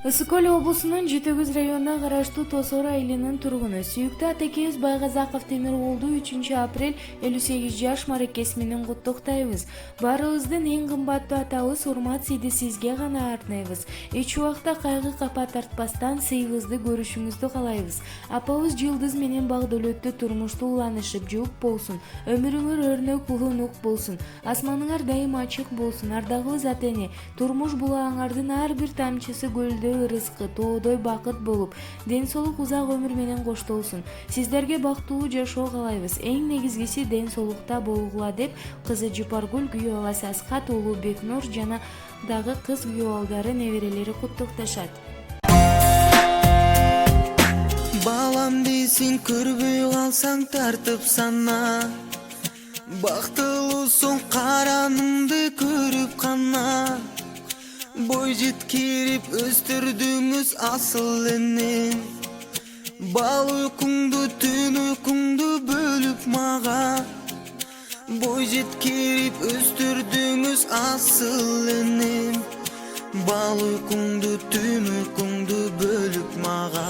Ысык Көл облусунун Жетөгүз районуна караштуу Тосор айылынын тургуну сүйүктүү атекебиз Байгазаков Темир уулду 3-апрель 58 жаш марекеси менен куттуктайбыз. Баарыбыздын эң кымбаттуу атабыз урмат сийди сизге гана арнайбыз. Эч убакта кайгы капа тартпастан сыйыбызды көрүшүңүздү каалайбыз. Апабыз Жылдыз менен бак-дөөлөттүү турмушта уланышып жууп болсун. Өмүрүңөр өрнөк улунук болсун. Асманыңар дайым ачык болсун. Ардагыбыз ата-эне, турмуш булаңардын ар бир тамчысы гөлдө рызкы, тоодой бакыт болуп, ден соолук узак өмүр менен коштолсун. Сиздерге бактылуу жашоо каалайбыз. Эң негизгиси ден соолукта болгула деп кызы Жупаргүл, күйөө баласы Аскат, уулу Бекнур жана дагы кыз күйөө балдары, неберелери куттукташат. Балам дейсиң, көрбөй калсаң тартып сана. Бактылуусуң, караныңды көрүп кана. Бой жеткирип өстүрдүңүз асыл энем. Бал уйкуңду, түн уйкуңду бөлүп мага. Бой жеткирип өстүрдүңүз асыл энем. Бал уйкуңду, түн уйкуңду бөлүп мага.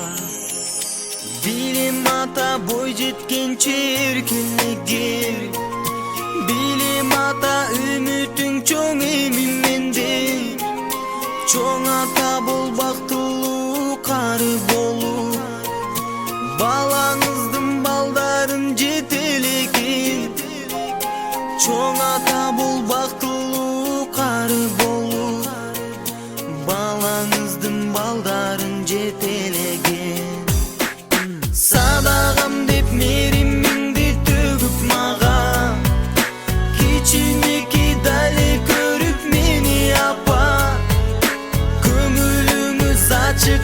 Билем ата бой жеткенче эркелеген. Билем ата үмүтүң чоң эми менде. Чоң ата бол, бактылуу кары болу. Балаңыздын балдарын жетелеген. Чоң ата бол, бактылуу кары болу. Балаңыздын балдарын жетелеген. Садагам деп меримиңди төгүп мага. Кичинеки дале көрүп мени апа. Ачык